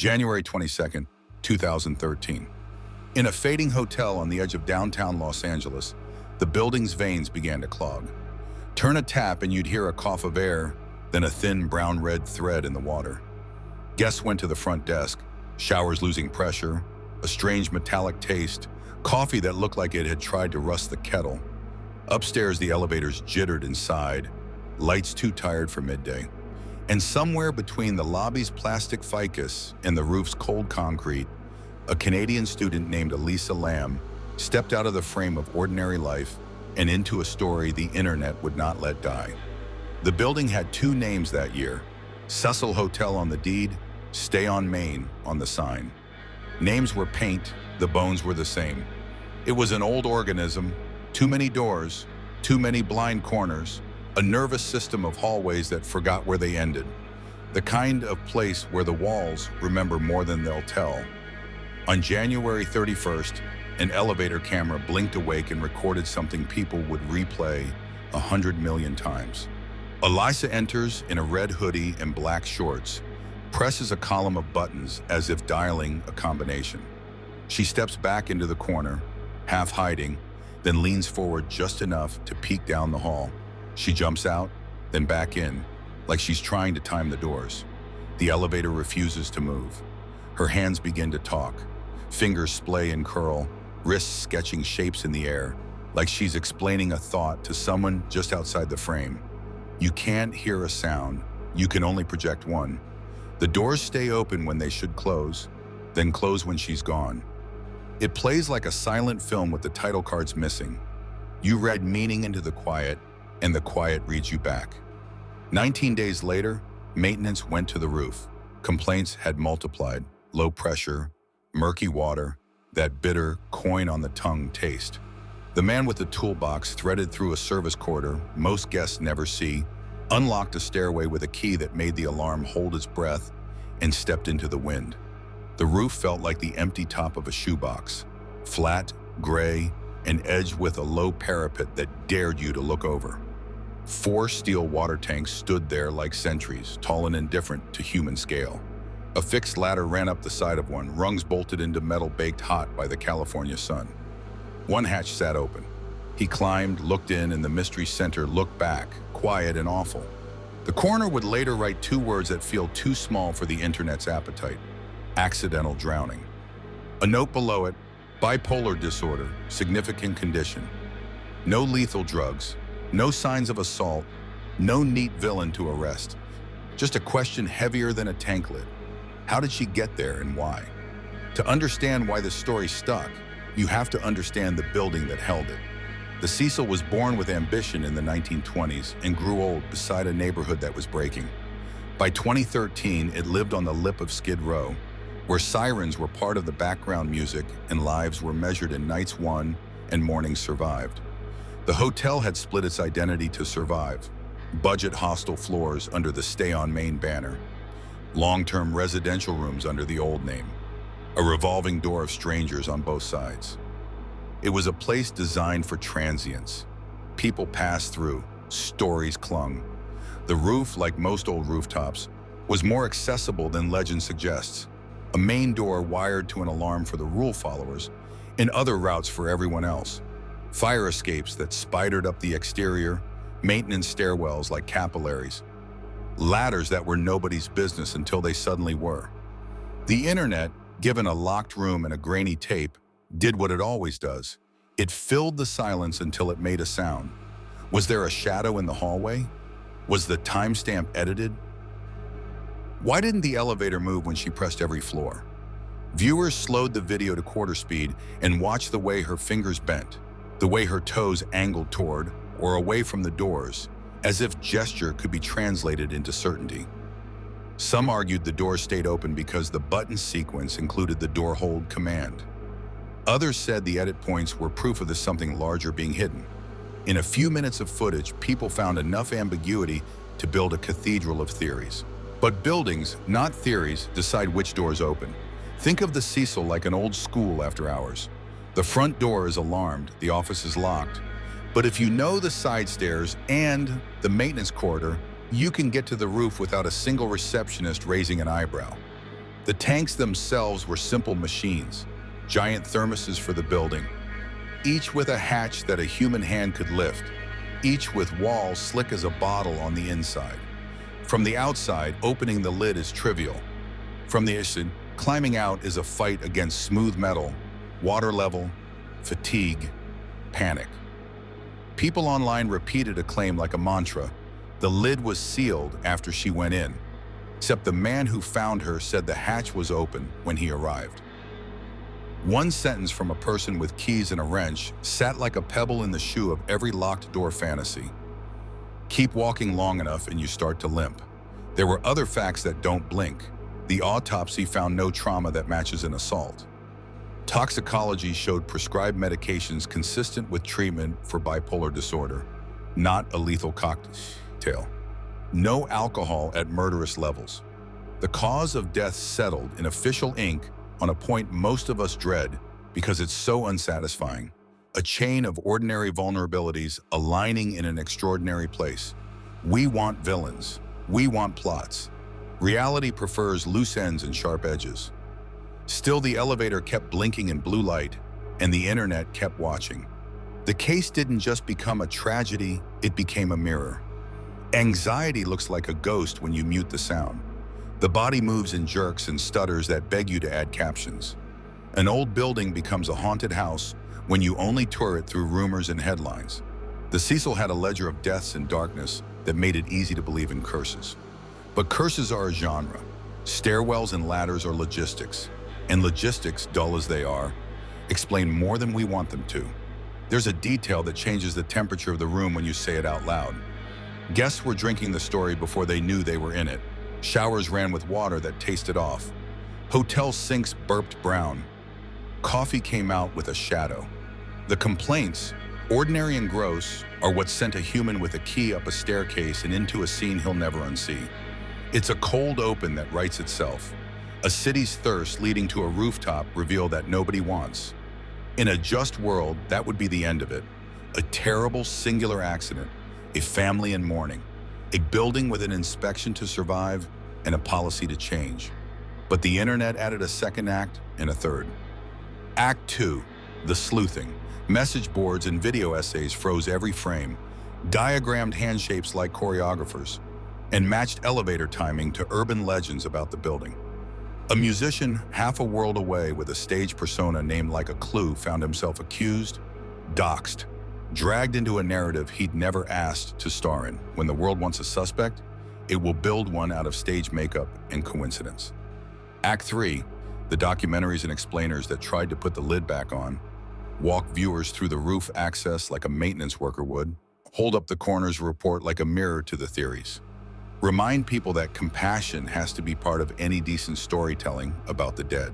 January 22nd, 2013. In a fading hotel on the edge of downtown Los Angeles, the building's veins began to clog. Turn a tap and you'd hear a cough of air, then a thin brown-red thread in the water. Guests went to the front desk, showers losing pressure, a strange metallic taste, coffee that looked like it had tried to rust the kettle. Upstairs, the elevators jittered and sighed, lights too tired for midday. And somewhere between the lobby's plastic ficus and the roof's cold concrete, a Canadian student named Elisa Lam stepped out of the frame of ordinary life and into a story the internet would not let die. The building had two names that year: Cecil Hotel on the deed, Stay on Main on the sign. Names were paint, the bones were the same. It was an old organism, too many doors, too many blind corners, a nervous system of hallways that forgot where they ended. The kind of place where the walls remember more than they'll tell. On January 31st, an elevator camera blinked awake and recorded something people would replay 100 million times. Elisa enters in a red hoodie and black shorts, presses a column of buttons as if dialing a combination. She steps back into the corner, half hiding, then leans forward just enough to peek down the hall. She jumps out, then back in, like she's trying to time the doors. The elevator refuses to move. Her hands begin to talk. Fingers splay and curl, wrists sketching shapes in the air, like she's explaining a thought to someone just outside the frame. You can't hear a sound, you can only project one. The doors stay open when they should close, then close when she's gone. It plays like a silent film with the title cards missing. You read meaning into the quiet, and the quiet reads you back. 19 days later, maintenance went to the roof. Complaints had multiplied: low pressure, murky water, that bitter coin-on-the-tongue taste. The man with the toolbox threaded through a service corridor most guests never see, unlocked a stairway with a key that made the alarm hold its breath, and stepped into the wind. The roof felt like the empty top of a shoebox, flat, gray, and edged with a low parapet that dared you to look over. 4 steel water tanks stood there like sentries, tall and indifferent to human scale. A fixed ladder ran up the side of one, rungs bolted into metal baked hot by the California sun. One hatch sat open. He climbed, looked in, and the mystery center looked back, quiet and awful. The coroner would later write 2 words that feel too small for the internet's appetite: accidental drowning. A note below it: bipolar disorder, significant condition. No lethal drugs, no signs of assault, no neat villain to arrest. Just a question heavier than a tank lid. How did she get there and why? To understand why this story stuck, you have to understand the building that held it. The Cecil was born with ambition in the 1920s and grew old beside a neighborhood that was breaking. By 2013, it lived on the lip of Skid Row, where sirens were part of the background music and lives were measured in nights won and mornings survived. The hotel had split its identity to survive: budget hostel floors under the Stay on Main banner, long-term residential rooms under the old name, a revolving door of strangers on both sides. It was a place designed for transients. People passed through, stories clung. The roof, like most old rooftops, was more accessible than legend suggests. A main door wired to an alarm for the rule followers, and other routes for everyone else. Fire escapes that spidered up the exterior, maintenance stairwells like capillaries, ladders that were nobody's business until they suddenly were. The internet, given a locked room and a grainy tape, did what it always does. It filled the silence until it made a sound. Was there a shadow in the hallway? Was the timestamp edited? Why didn't the elevator move when she pressed every floor? Viewers slowed the video to quarter speed and watched the way her fingers bent, the way her toes angled toward or away from the doors, as if gesture could be translated into certainty. Some argued the door stayed open because the button sequence included the door hold command. Others said the edit points were proof of the something larger being hidden. In a few minutes of footage, people found enough ambiguity to build a cathedral of theories. But buildings, not theories, decide which doors open. Think of the Cecil like an old school after hours. The front door is alarmed, the office is locked. But if you know the side stairs and the maintenance corridor, you can get to the roof without a single receptionist raising an eyebrow. The tanks themselves were simple machines, giant thermoses for the building, each with a hatch that a human hand could lift, each with walls slick as a bottle on the inside. From the outside, opening the lid is trivial. From the inside, climbing out is a fight against smooth metal, water level, fatigue, panic. People online repeated a claim like a mantra. The lid was sealed after she went in, except the man who found her said the hatch was open when he arrived. One sentence from a person with keys and a wrench sat like a pebble in the shoe of every locked door fantasy. Keep walking long enough and you start to limp. There were other facts that don't blink. The autopsy found no trauma that matches an assault. Toxicology showed prescribed medications consistent with treatment for bipolar disorder, not a lethal cocktail. No alcohol at murderous levels. The cause of death settled in official ink on a point most of us dread because it's so unsatisfying. A chain of ordinary vulnerabilities aligning in an extraordinary place. We want villains. We want plots. Reality prefers loose ends and sharp edges. Still, the elevator kept blinking in blue light, and the internet kept watching. The case didn't just become a tragedy, it became a mirror. Anxiety looks like a ghost when you mute the sound. The body moves in jerks and stutters that beg you to add captions. An old building becomes a haunted house when you only tour it through rumors and headlines. The Cecil had a ledger of deaths and darkness that made it easy to believe in curses. But curses are a genre. Stairwells and ladders are logistics. And logistics, dull as they are, explain more than we want them to. There's a detail that changes the temperature of the room when you say it out loud. Guests were drinking the story before they knew they were in it. Showers ran with water that tasted off. Hotel sinks burped brown. Coffee came out with a shadow. The complaints, ordinary and gross, are what sent a human with a key up a staircase and into a scene he'll never unsee. It's a cold open that writes itself. A city's thirst leading to a rooftop reveal that nobody wants. In a just world, that would be the end of it. A terrible singular accident, a family in mourning, a building with an inspection to survive and a policy to change. But the internet added a second act and a third. Act 2, the sleuthing. Message boards and video essays froze every frame, diagrammed hand shapes like choreographers, and matched elevator timing to urban legends about the building. A musician half a world away with a stage persona named like a clue found himself accused, doxxed, dragged into a narrative he'd never asked to star in. When the world wants a suspect, it will build one out of stage makeup and coincidence. Act 3, the documentaries and explainers that tried to put the lid back on, walk viewers through the roof access like a maintenance worker would, hold up the corners report like a mirror to the theories. Remind people that compassion has to be part of any decent storytelling about the dead.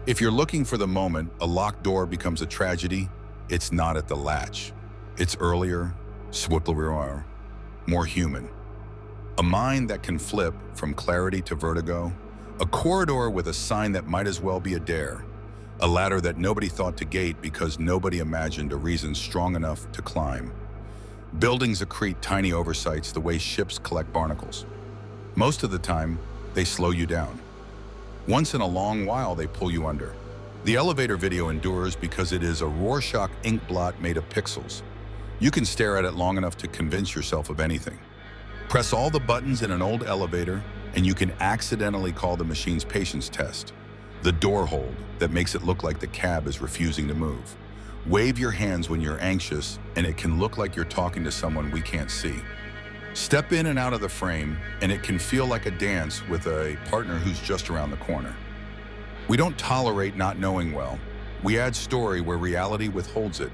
If you're looking for the moment a locked door becomes a tragedy, it's not at the latch. It's earlier, swifter, more human. A mind that can flip from clarity to vertigo, a corridor with a sign that might as well be a dare, a ladder that nobody thought to gate because nobody imagined a reason strong enough to climb. Buildings accrete tiny oversights the way ships collect barnacles. Most of the time, they slow you down. Once in a long while, they pull you under. The elevator video endures because it is a Rorschach ink blot made of pixels. You can stare at it long enough to convince yourself of anything. Press all the buttons in an old elevator, and you can accidentally call the machine's patience test. The door hold that makes it look like the cab is refusing to move. Wave your hands when you're anxious, and it can look like you're talking to someone we can't see. Step in and out of the frame, and it can feel like a dance with a partner who's just around the corner. We don't tolerate not knowing well. We add story where reality withholds it,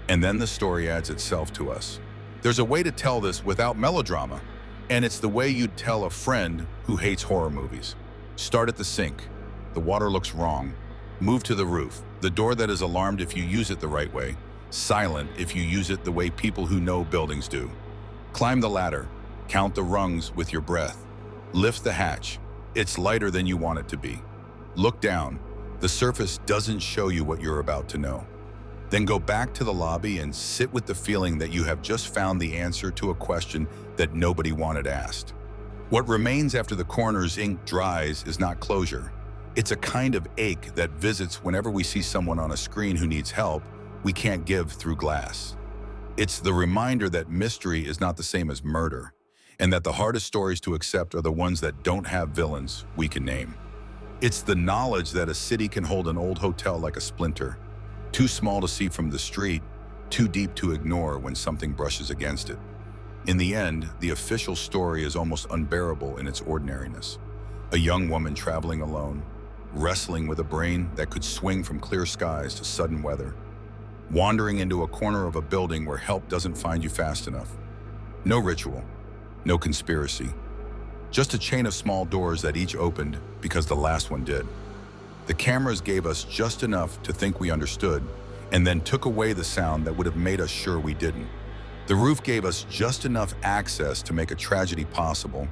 and then the story adds itself to us. There's a way to tell this without melodrama, and it's the way you'd tell a friend who hates horror movies. Start at the sink. The water looks wrong. Move to the roof, the door that is alarmed if you use it the right way, silent if you use it the way people who know buildings do. Climb the ladder, count the rungs with your breath. Lift the hatch, it's lighter than you want it to be. Look down, the surface doesn't show you what you're about to know. Then go back to the lobby and sit with the feeling that you have just found the answer to a question that nobody wanted asked. What remains after the coroner's ink dries is not closure, It's a kind of ache that visits whenever we see someone on a screen who needs help we can't give through glass. It's the reminder that mystery is not the same as murder, and that the hardest stories to accept are the ones that don't have villains we can name. It's the knowledge that a city can hold an old hotel like a splinter, too small to see from the street, too deep to ignore when something brushes against it. In the end, the official story is almost unbearable in its ordinariness. A young woman traveling alone, wrestling with a brain that could swing from clear skies to sudden weather, wandering into a corner of a building where help doesn't find you fast enough. No ritual, no conspiracy, just a chain of small doors that each opened because the last one did. The cameras gave us just enough to think we understood, and then took away the sound that would have made us sure we didn't. The roof gave us just enough access to make a tragedy possible,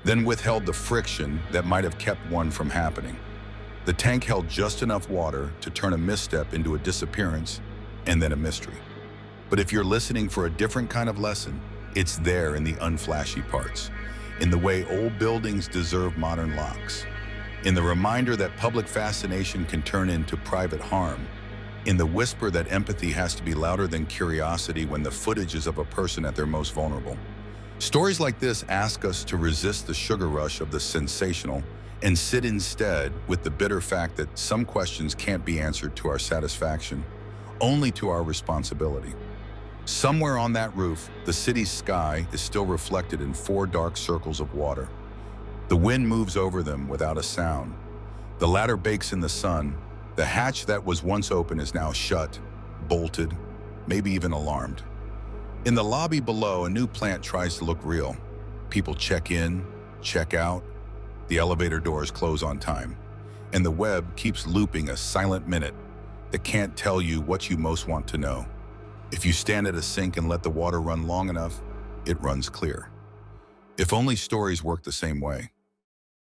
then withheld the friction that might have kept one from happening. The tank held just enough water to turn a misstep into a disappearance and then a mystery. But if you're listening for a different kind of lesson, it's there in the unflashy parts, in the way old buildings deserve modern locks, in the reminder that public fascination can turn into private harm, in the whisper that empathy has to be louder than curiosity when the footage is of a person at their most vulnerable. Stories like this ask us to resist the sugar rush of the sensational and sit instead with the bitter fact that some questions can't be answered to our satisfaction, only to our responsibility. Somewhere on that roof, the city's sky is still reflected in 4 dark circles of water. The wind moves over them without a sound. The ladder bakes in the sun. The hatch that was once open is now shut, bolted, maybe even alarmed. In the lobby below, a new plant tries to look real. People check in, check out. The elevator doors close on time. And the web keeps looping a silent minute that can't tell you what you most want to know. If you stand at a sink and let the water run long enough, it runs clear. If only stories worked the same way.